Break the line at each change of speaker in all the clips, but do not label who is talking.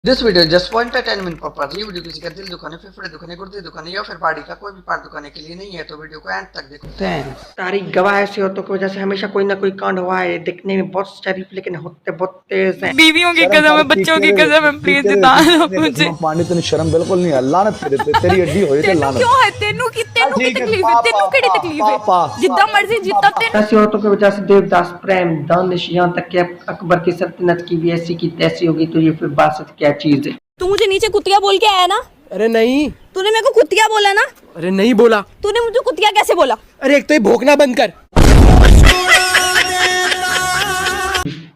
This video just for entertainment purpose. ये video किसी का दिल दुखाने, फेफड़े दुखाने, गुर्दे दुखाने या फिर बॉडी का कोई भी पार्ट दुखाने के लिए नहीं है, तो वीडियो को एंड तक देखो। तारीख गवाह ऐसी औरतों की वजह से हमेशा कोई ना कोई कांड हुआ है। दिखने में बहुत शरीफ लेकिन होते बहुत तेज हैं।
बीवियों की कसम है, बच्चों की कसम है, प्लीज बता दो मुझे।
पानी तेन शर्म बिल्कुल नहीं है। लानत तेरे ते तेरी हड्डी होई ते लानत।
क्यों है तेनू की तकलीफ है? तेनू केड़ी तकलीफ है? जितना मर्जी जितना तेनू।
ऐसी औरतों की वजह से देवदास, प्रेम, दानिश, यहाँ तक कि अकबर की सल्तनत की भी ऐसी की तैसी होगी। तो ये फिर बासत क्या चीज है?
तू मुझे नीचे कुतिया बोल के आया ना?
अरे नहीं।
तूने मेरे को कुतिया बोला ना?
अरे नहीं बोला।
तूने मुझे कुतिया कैसे बोला?
अरे एक तो ये भोंकना बंद कर।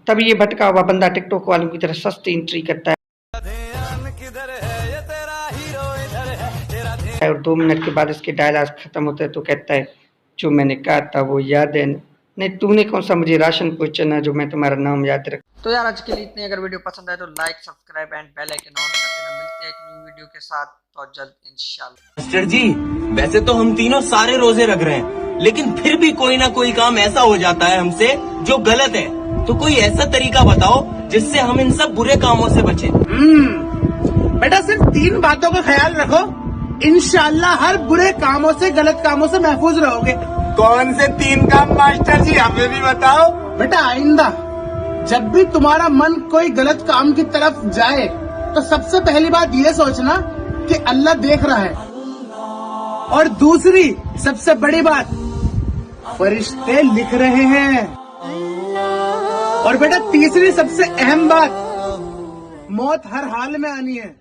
तभी ये भटका हुआ बंदा टिकटॉक वालों की तरह सस्ती एंट्री करता है और 2 मिनट के बाद इसके डायलॉग खत्म होते हैं तो कहता है जो मैंने कहा था वो याद है ना? नहीं, तूने कौन सा मुझे राशन पूछना जो मैं तुम्हारा नाम याद रख। तो यार आज के लिए इतने। अगर वीडियो पसंद आए तो like, subscribe and bell icon on कर देना। मिलते हैं एक न्यू वीडियो के साथ बहुत जल्द इंशाल्लाह।
मास्टर जी, वैसे तो हम तीनों सारे रोजे रख रहे हैं, लेकिन फिर भी कोई ना कोई काम ऐसा हो जाता है हमसे जो गलत है। तो कोई ऐसा तरीका बताओ जिससे हम इन सब बुरे कामों से बचें।
बेटा सिर्फ 3 बातों का ख्याल रखो, इंशाल्लाह हर बुरे कामों से, गलत कामों से महफूज रहोगे।
कौन से 3 काम मास्टर जी, हमें भी बताओ।
बेटा आइंदा जब भी तुम्हारा मन कोई गलत काम की तरफ जाए तो सबसे पहली बात ये सोचना कि अल्लाह देख रहा है, और दूसरी सबसे बड़ी बात, फरिश्ते लिख रहे हैं, और बेटा तीसरी सबसे अहम बात, मौत हर हाल में आनी है।